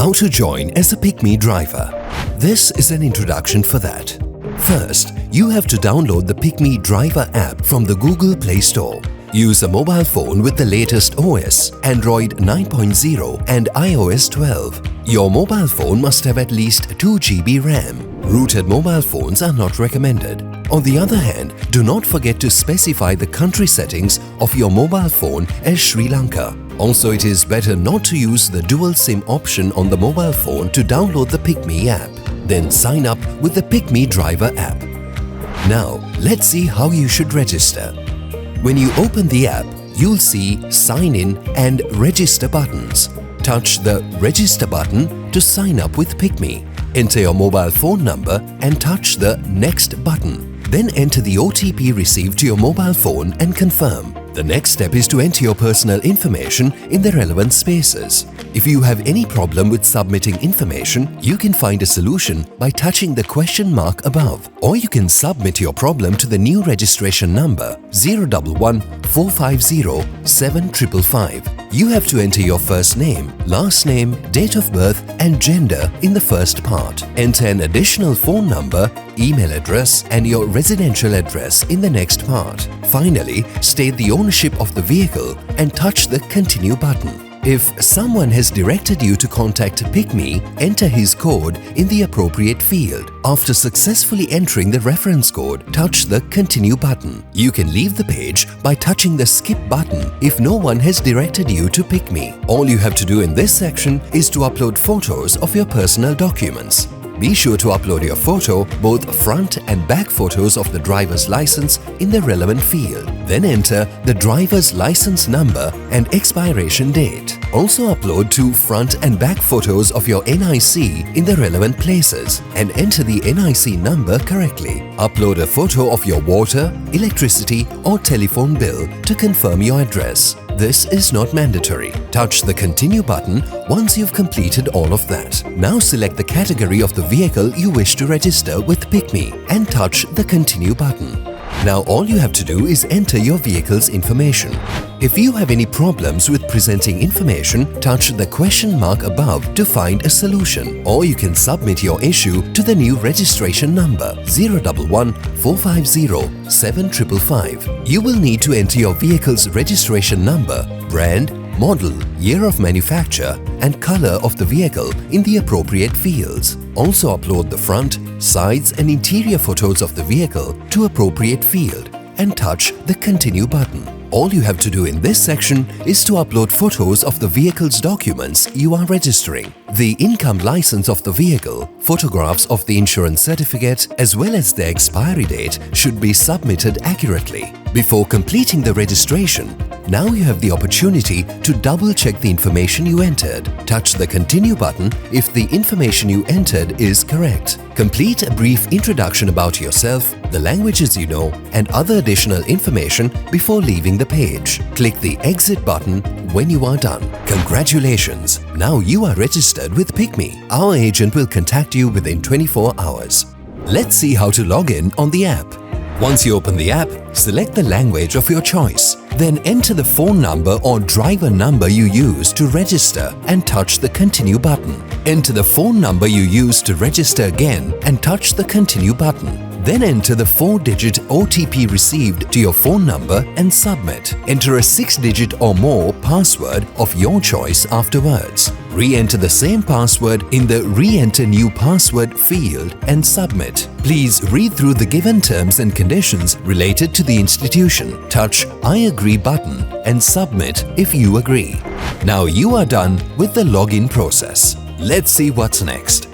How to join as a PickMe driver. This is an introduction for that. First, you have to download the PickMe driver app from the Google Play Store. Use a mobile phone with the latest OS, Android 9.0 and iOS 12. Your mobile phone must have at least 2 GB RAM. Rooted mobile phones are not recommended. On the other hand, do not forget to specify the country settings of your mobile phone as Sri Lanka. Also, it is better not to use the dual SIM option on the mobile phone to download the PickMe app. Then sign up with the PickMe driver app. Now, let's see how you should register. When you open the app, you'll see Sign In and Register buttons. Touch the Register button to sign up with PickMe. Enter your mobile phone number and touch the Next button. Then enter the OTP received to your mobile phone and confirm. The next step is to enter your personal information in the relevant spaces. If you have any problem with submitting information, you can find a solution by touching the question mark above. Or you can submit your problem to the new registration number 011 450 7555. You have to enter your first name, last name, date of birth and gender in the first part. Enter an additional phone number, email address and your residential address in the next part. Finally, state the ownership of the vehicle and touch the Continue button. If someone has directed you to contact PickMe, enter his code in the appropriate field. After successfully entering the reference code, touch the Continue button. You can leave the page by touching the Skip button if no one has directed you to PickMe. All you have to do in this section is to upload photos of your personal documents. Be sure to upload your photo, both front and back photos of the driver's license in the relevant field. Then enter the driver's license number and expiration date. Also upload 2 front and back photos of your NIC in the relevant places and enter the NIC number correctly. Upload a photo of your water, electricity or telephone bill to confirm your address. This is not mandatory. Touch the Continue button once you've completed all of that. Now select the category of the vehicle you wish to register with PickMe and touch the Continue button. Now all you have to do is enter your vehicle's information. If you have any problems with presenting information, touch the question mark above to find a solution, or you can submit your issue to the new registration number 011 450 7555. You will need to enter your vehicle's registration number, brand, model, year of manufacture and color of the vehicle in the appropriate fields. Also upload the front, sides and interior photos of the vehicle to appropriate field and touch the Continue button. All you have to do in this section is to upload photos of the vehicle's documents you are registering. The income license of the vehicle, photographs of the insurance certificate as well as the expiry date should be submitted accurately. Before completing the registration, now you have the opportunity to double-check the information you entered. Touch the Continue button if the information you entered is correct. Complete a brief introduction about yourself, the languages you know, and other additional information before leaving the page. Click the Exit button when you are done. Congratulations! Now you are registered with PickMe. Our agent will contact you within 24 hours. Let's see how to log in on the app. Once you open the app, select the language of your choice. Then enter the phone number or driver number you use to register and touch the Continue button. Enter the phone number you use to register again and touch the Continue button. Then enter the 4-digit OTP received to your phone number and submit. Enter a 6-digit or more password of your choice afterwards. Re-enter the same password in the Re-enter New Password field and submit. Please read through the given terms and conditions related to the institution. Touch I agree button and submit if you agree. Now you are done with the login process. Let's see what's next.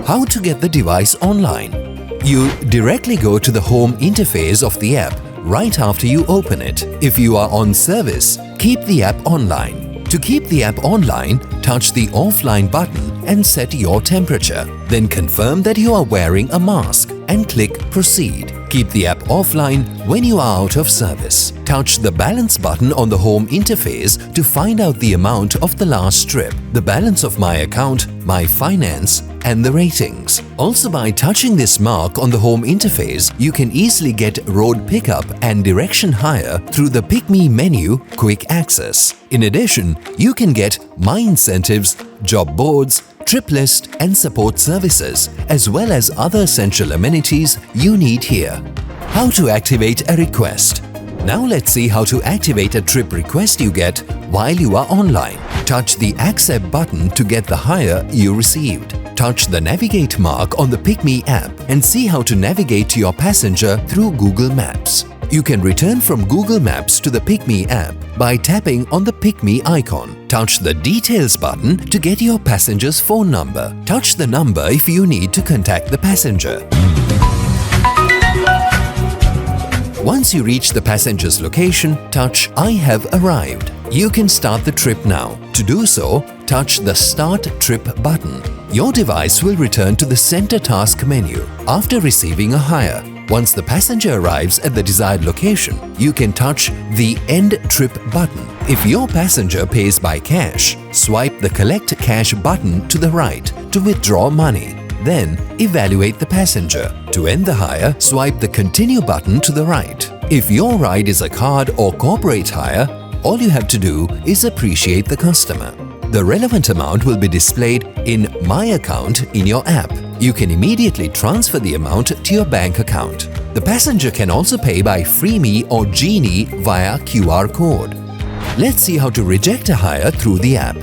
How to get the device online. You directly go to the home interface of the app right after you open it. If you are on service, keep the app online. To keep the app online, touch the offline button and set your temperature. Then confirm that you are wearing a mask and click Proceed. Keep the app offline when you are out of service. Touch the Balance button on the home interface to find out the amount of the last trip, the balance of my account, my finance, and the ratings. Also, by touching this mark on the home interface, you can easily get road pickup and direction hire through the PickMe menu Quick Access. In addition, you can get My Incentives, Job Boards, trip list and support services, as well as other essential amenities you need here. How to activate a request. Now let's see how to activate a trip request you get while you are online. Touch the Accept button to get the hire you received. Touch the Navigate mark on the PickMe app and see how to navigate to your passenger through Google Maps. You can return from Google Maps to the PickMe app by tapping on the PickMe icon. Touch the Details button to get your passenger's phone number. Touch the number if you need to contact the passenger. Once you reach the passenger's location, touch I have arrived. You can start the trip now. To do so, touch the Start Trip button. Your device will return to the Center Task menu after receiving a hire. Once the passenger arrives at the desired location, you can touch the End Trip button. If your passenger pays by cash, swipe the Collect Cash button to the right to withdraw money. Then, evaluate the passenger. To end the hire, swipe the Continue button to the right. If your ride is a card or corporate hire, all you have to do is appreciate the customer. The relevant amount will be displayed in My Account in your app. You can immediately transfer the amount to your bank account. The passenger can also pay by FreeMe or Genie via QR code. Let's see how to reject a hire through the app.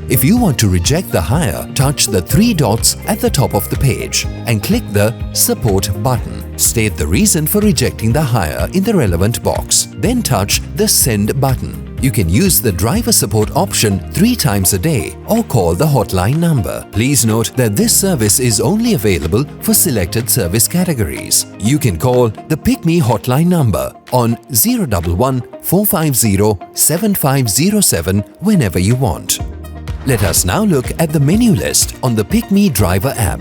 If you want to reject the hire, touch the three dots at the top of the page and click the Support button. State the reason for rejecting the hire in the relevant box. Then touch the Send button. You can use the driver support option 3 times a day or call the hotline number. Please note that this service is only available for selected service categories. You can call the PickMe hotline number on 011 450 7507 whenever you want. Let us now look at the menu list on the PickMe Driver app.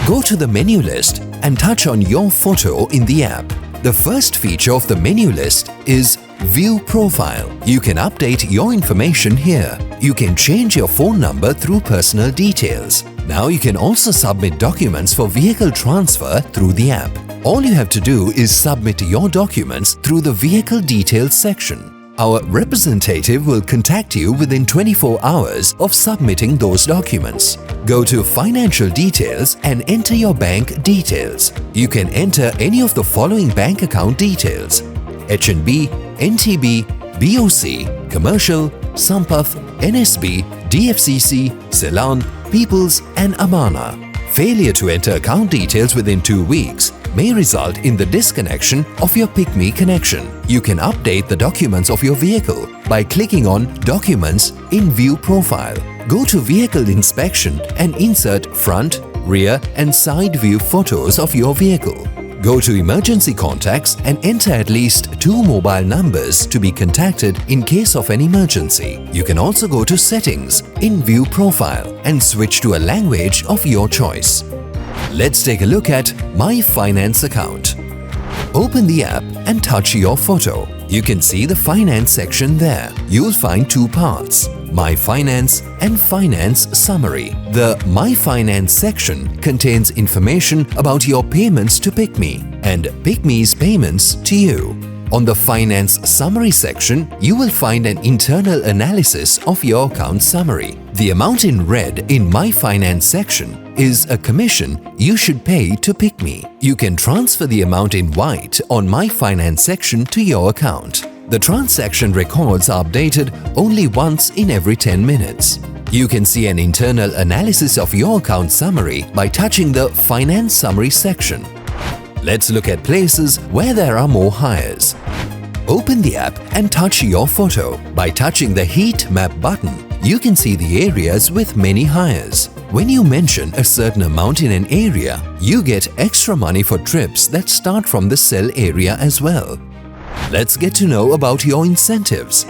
Go to the menu list and touch on your photo in the app. The first feature of the menu list is View Profile. You can update your information here. You can change your phone number through personal details. Now you can also submit documents for vehicle transfer through the app. All you have to do is submit your documents through the Vehicle Details section. Our representative will contact you within 24 hours of submitting those documents. Go to Financial Details and enter your bank details. You can enter any of the following bank account details: HNB, NTB, BOC, Commercial, Sampath, NSB, DFCC, Ceylon, Peoples and Amana. Failure to enter account details within 2 weeks may result in the disconnection of your PickMe connection. You can update the documents of your vehicle by clicking on Documents in View Profile. Go to Vehicle Inspection and insert front, rear and side view photos of your vehicle. Go to Emergency Contacts and enter at least 2 mobile numbers to be contacted in case of an emergency. You can also go to Settings in View Profile and switch to a language of your choice. Let's take a look at My Finance account. Open the app and touch your photo. You can see the Finance section there. You'll find 2 parts: My Finance and Finance Summary. The My Finance section contains information about your payments to PickMe and PickMe's payments to you. On the Finance Summary section, you will find an internal analysis of your account summary. The amount in red in My Finance section is a commission you should pay to PickMe. You can transfer the amount in white on My Finance section to your account. The transaction records are updated only once in every 10 minutes. You can see an internal analysis of your account summary by touching the Finance Summary section. Let's look at places where there are more hires. Open the app and touch your photo. By touching the Heat Map button, you can see the areas with many hires. When you mention a certain amount in an area, you get extra money for trips that start from the cell area as well. Let's get to know about your incentives.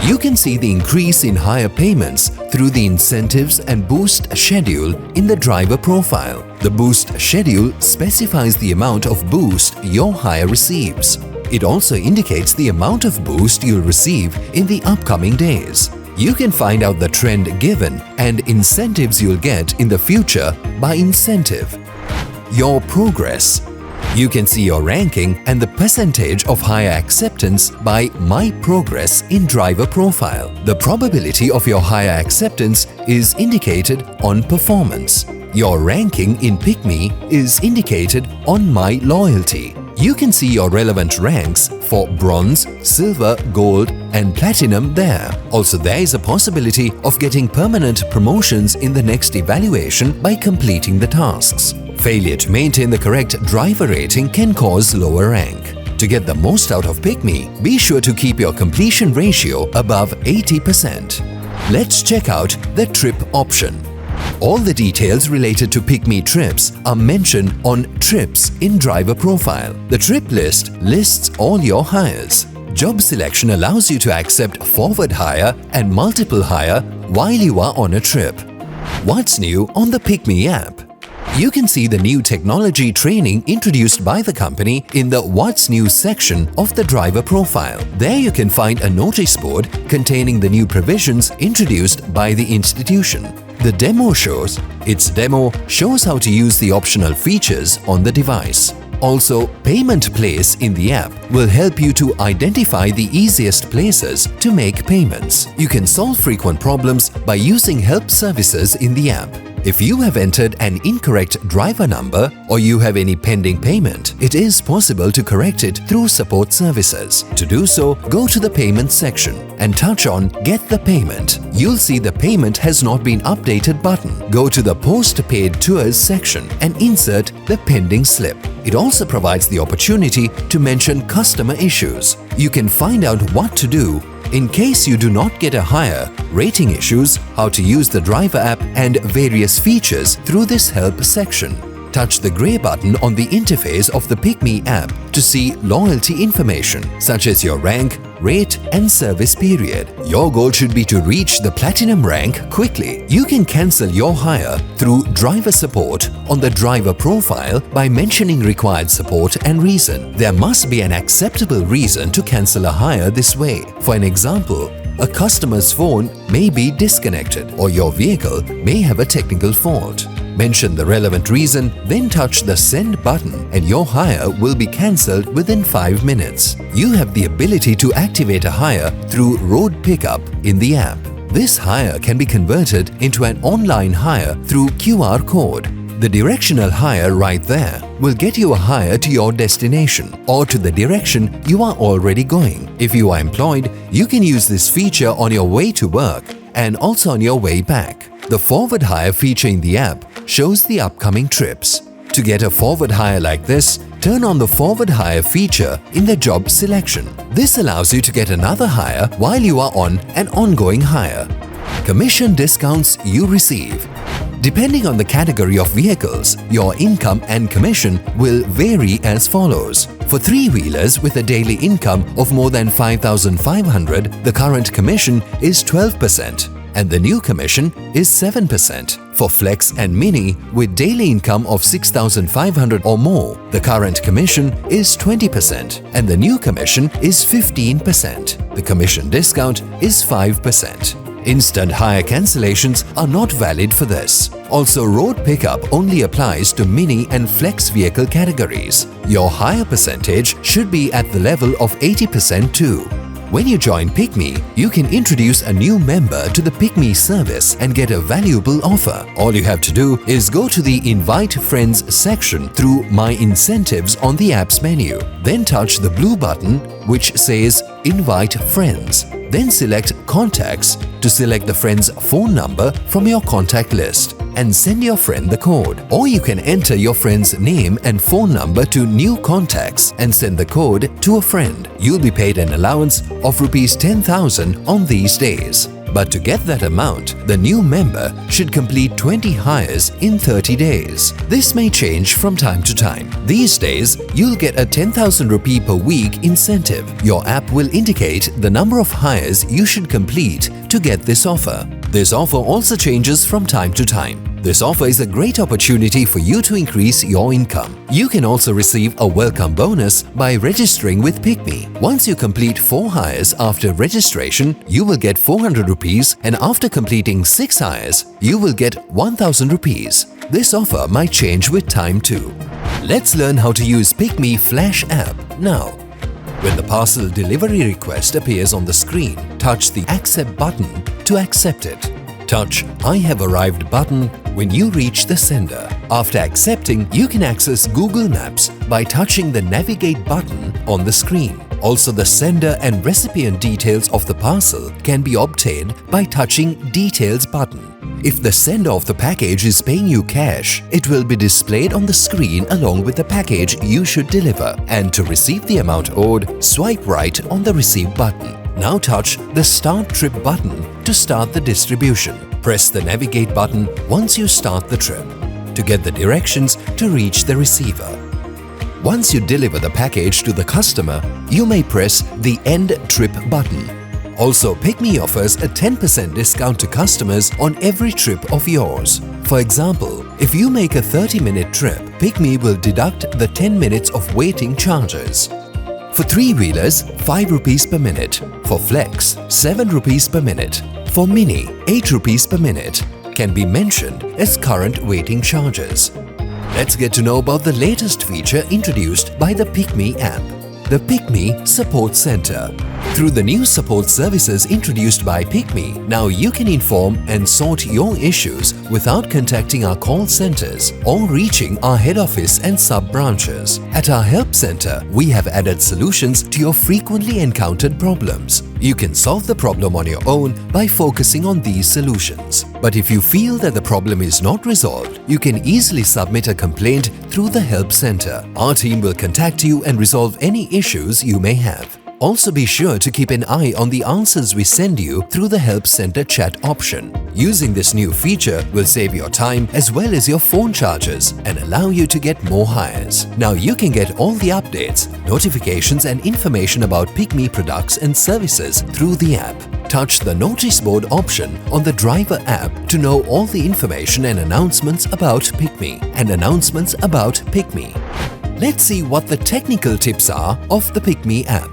You can see the increase in hire payments through the Incentives and Boost schedule in the driver profile. The Boost schedule specifies the amount of boost your hire receives. It also indicates the amount of boost you'll receive in the upcoming days. You can find out the trend given and incentives you'll get in the future by incentive. Your progress. You can see your ranking and the percentage of hire acceptance by My Progress in Driver Profile. The probability of your hire acceptance is indicated on Performance. Your ranking in PickMe is indicated on My Loyalty. You can see your relevant ranks for Bronze, Silver, Gold and Platinum there. Also, there is a possibility of getting permanent promotions in the next evaluation by completing the tasks. Failure to maintain the correct driver rating can cause lower rank. To get the most out of PickMe, be sure to keep your completion ratio above 80%. Let's check out the trip option. All the details related to PickMe trips are mentioned on Trips in Driver Profile. The trip list lists all your hires. Job selection allows you to accept forward hire and multiple hire while you are on a trip. What's new on the PickMe app? You can see the new technology training introduced by the company in the What's New section of the driver profile. There you can find a notice board containing the new provisions introduced by the institution. The demo shows how to use the optional features on the device. Also, Payment Place in the app will help you to identify the easiest places to make payments. You can solve frequent problems by using help services in the app. If you have entered an incorrect driver number or you have any pending payment, it is possible to correct it through support services. To do so, go to the Payment section and touch on Get the Payment. You'll see the Payment has not been updated button. Go to the Post-Paid Tours section and insert the pending slip. It also provides the opportunity to mention customer issues. You can find out what to do in case you do not get a hire, rating issues, how to use the driver app and various features through this help section. Touch the grey button on the interface of the PickMe app to see loyalty information such as your rank, rate and service period. Your goal should be to reach the platinum rank quickly. You can cancel your hire through driver support on the driver profile by mentioning required support and reason. There must be an acceptable reason to cancel a hire this way. For an example, a customer's phone may be disconnected or your vehicle may have a technical fault. Mention the relevant reason, then touch the Send button and your hire will be cancelled within 5 minutes. You have the ability to activate a hire through Road Pickup in the app. This hire can be converted into an online hire through QR code. The directional hire right there will get you a hire to your destination or to the direction you are already going. If you are employed, you can use this feature on your way to work and also on your way back. The Forward Hire feature in the app shows the upcoming trips. To get a forward hire like this, turn on the Forward Hire feature in the job selection. This allows you to get another hire while you are on an ongoing hire. Commission discounts you receive. Depending on the category of vehicles, your income and commission will vary as follows. For three-wheelers with a daily income of more than 5,500, the current commission is 12%. And the new commission is 7%. For Flex and Mini with daily income of 6,500 or more, the current commission is 20% and the new commission is 15%. The commission discount is 5%. Instant hire cancellations are not valid for this. Also, Road Pickup only applies to Mini and Flex vehicle categories. Your hire percentage should be at the level of 80% too. When you join PickMe, you can introduce a new member to the PickMe service and get a valuable offer. All you have to do is go to the Invite Friends section through My Incentives on the app's menu. Then touch the blue button which says Invite Friends. Then select Contacts to select the friend's phone number from your contact list and send your friend the code. Or you can enter your friend's name and phone number to New Contacts and send the code to a friend. You'll be paid an allowance of Rs 10,000 on these days. But to get that amount, the new member should complete 20 hires in 30 days. This may change from time to time. These days, you'll get a 10,000 rupee per week incentive. Your app will indicate the number of hires you should complete to get this offer. This offer also changes from time to time. This offer is a great opportunity for you to increase your income. You can also receive a welcome bonus by registering with PickMe. Once you complete 4 hires after registration, you will get 400 rupees and after completing 6 hires, you will get 1000 rupees. This offer might change with time too. Let's learn how to use PickMe Flash app now. When the parcel delivery request appears on the screen, touch the Accept button to accept it. Touch I have arrived button when you reach the sender. After accepting, you can access Google Maps by touching the Navigate button on the screen. Also, the sender and recipient details of the parcel can be obtained by touching Details button. If the sender of the package is paying you cash, it will be displayed on the screen along with the package you should deliver. And to receive the amount owed, swipe right on the Receive button. Now touch the Start Trip button to start the distribution. Press the Navigate button once you start the trip to get the directions to reach the receiver. Once you deliver the package to the customer, you may press the End Trip button. Also, PickMe offers a 10% discount to customers on every trip of yours. For example, if you make a 30-minute trip, PickMe will deduct the 10 minutes of waiting charges. For 3-wheelers, 5 rupees per minute. For Flex, 7 rupees per minute. For Mini, 8 rupees per minute can be mentioned as current waiting charges. Let's get to know about the latest feature introduced by the PickMe app, the PickMe Support Center. Through the new support services introduced by PickMe, now you can inform and sort your issues without contacting our call centers or reaching our head office and sub-branches. At our help center, we have added solutions to your frequently encountered problems. You can solve the problem on your own by focusing on these solutions. But if you feel that the problem is not resolved, you can easily submit a complaint through the help center. Our team will contact you and resolve any issues you may have. Also, be sure to keep an eye on the answers we send you through the Help Center chat option. Using this new feature will save your time as well as your phone charges and allow you to get more hires. Now you can get all the updates, notifications and information about PickMe products and services through the app. Touch the Notice Board option on the Driver app to know all the information and announcements about PickMe and announcements about PickMe. Let's see what the technical tips are of the PickMe app.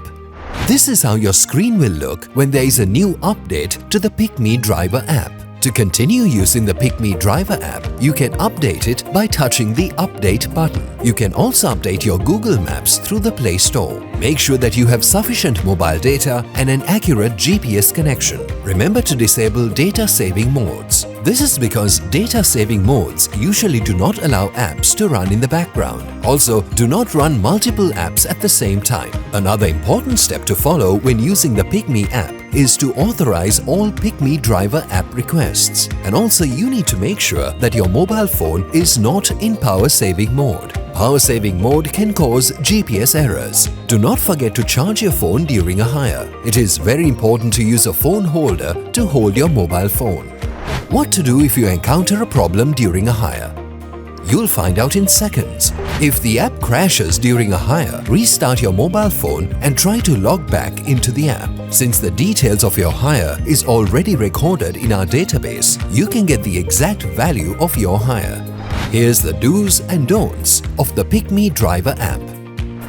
This is how your screen will look when there is a new update to the PickMe Driver app. To continue using the PickMe Driver app, you can update it by touching the Update button. You can also update your Google Maps through the Play Store. Make sure that you have sufficient mobile data and an accurate GPS connection. Remember to disable data saving modes. This is because data saving modes usually do not allow apps to run in the background. Also, do not run multiple apps at the same time. Another important step to follow when using the PickMe app is to authorize all PickMe Driver app requests. And also, you need to make sure that your mobile phone is not in power saving mode. Power saving mode can cause GPS errors. Do not forget to charge your phone during a hire. It is very important to use a phone holder to hold your mobile phone. What to do if you encounter a problem during a hire? You'll find out in seconds. If the app crashes during a hire, restart your mobile phone and try to log back into the app. Since the details of your hire is already recorded in our database, you can get the exact value of your hire. Here's the do's and don'ts of the PickMe Driver app.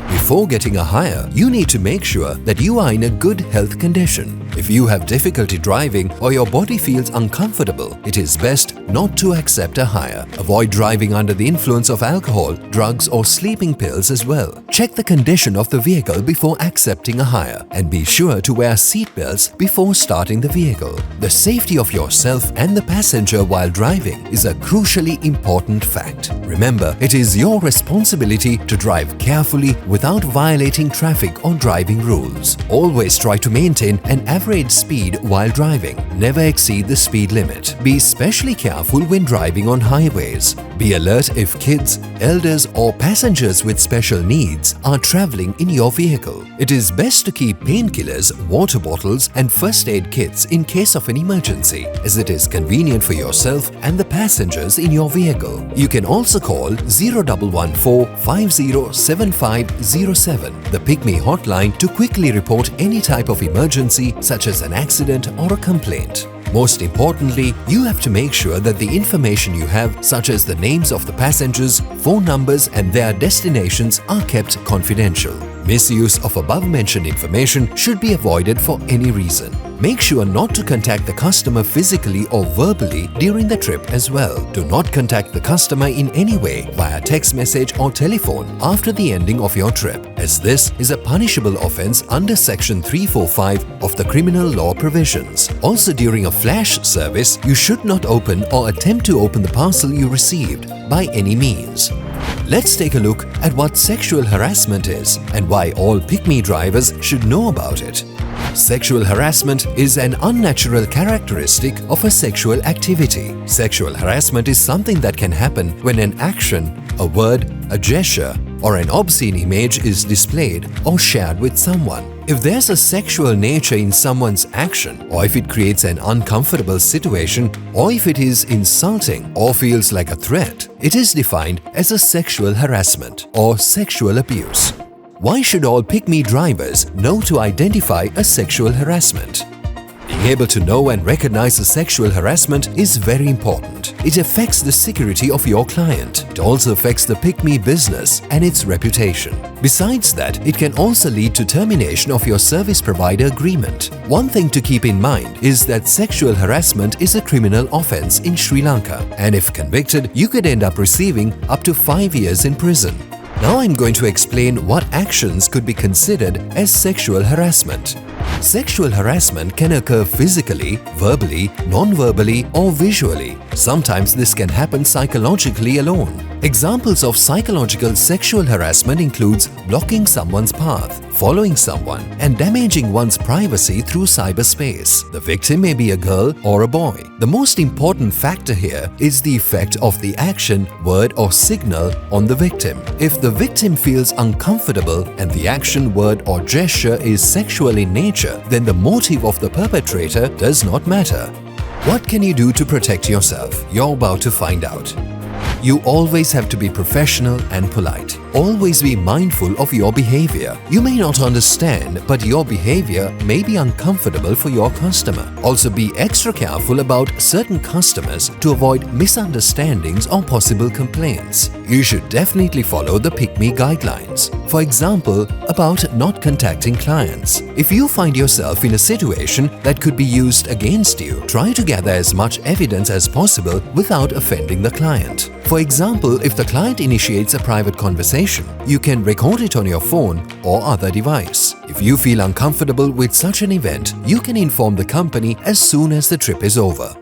Before getting a hire, you need to make sure that you are in a good health condition. If you have difficulty driving or your body feels uncomfortable, it is best not to accept a hire. Avoid driving under the influence of alcohol, drugs or sleeping pills as well. Check the condition of the vehicle before accepting a hire and be sure to wear seat belts before starting the vehicle. The safety of yourself and the passenger while driving is a crucially important fact. Remember, it is your responsibility to drive carefully without violating traffic or driving rules. Always try to maintain an average speed while driving. Never exceed the speed limit. Be especially careful when driving on highways. Be alert if kids, elders or passengers with special needs are traveling in your vehicle. It is best to keep painkillers, water bottles and first aid kits in case of an emergency, as it is convenient for yourself and the passengers in your vehicle. You can also call 0114 507507, the PickMe hotline, to quickly report any type of emergency such as an accident or a complaint. Most importantly, you have to make sure that the information you have, such as the names of the passengers, phone numbers and their destinations, are kept confidential. Misuse of above-mentioned information should be avoided for any reason. Make sure not to contact the customer physically or verbally during the trip as well. Do not contact the customer in any way via text message or telephone after the ending of your trip, as this is a punishable offense under Section 345 of the Criminal Law provisions. Also, during a flash service, you should not open or attempt to open the parcel you received by any means. Let's take a look at what sexual harassment is and why all PickMe drivers should know about it. Sexual harassment is an unnatural characteristic of a sexual activity. Sexual harassment is something that can happen when an action, a word, a gesture, or an obscene image is displayed or shared with someone. If there's a sexual nature in someone's action, or if it creates an uncomfortable situation, or if it is insulting or feels like a threat, it is defined as a sexual harassment or sexual abuse. Why should all PickMe drivers know to identify a sexual harassment? Being able to know and recognize a sexual harassment is very important. It affects the security of your client. It also affects the PickMe business and its reputation. Besides that, it can also lead to termination of your service provider agreement. One thing to keep in mind is that sexual harassment is a criminal offense in Sri Lanka, and if convicted, you could end up receiving up to 5 years in prison. Now I'm going to explain what actions could be considered as sexual harassment. Sexual harassment can occur physically, verbally, non-verbally, or visually. Sometimes this can happen psychologically alone. Examples of psychological sexual harassment includes blocking someone's path, following someone, and damaging one's privacy through cyberspace. The victim may be a girl or a boy. The most important factor here is the effect of the action, word, or signal on the victim. If the victim feels uncomfortable and the action, word, or gesture is sexual in nature, then the motive of the perpetrator does not matter. What can you do to protect yourself? You're about to find out. You always have to be professional and polite. Always be mindful of your behavior. You may not understand, but your behavior may be uncomfortable for your customer. Also, be extra careful about certain customers to avoid misunderstandings or possible complaints. You should definitely follow the PickMe guidelines. For example, about not contacting clients. If you find yourself in a situation that could be used against you, try to gather as much evidence as possible without offending the client. For example, if the client initiates a private conversation, you can record it on your phone or other device. If you feel uncomfortable with such an event, you can inform the company as soon as the trip is over.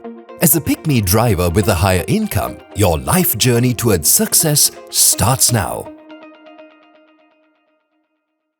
As a PickMe driver with a higher income, your life journey towards success starts now.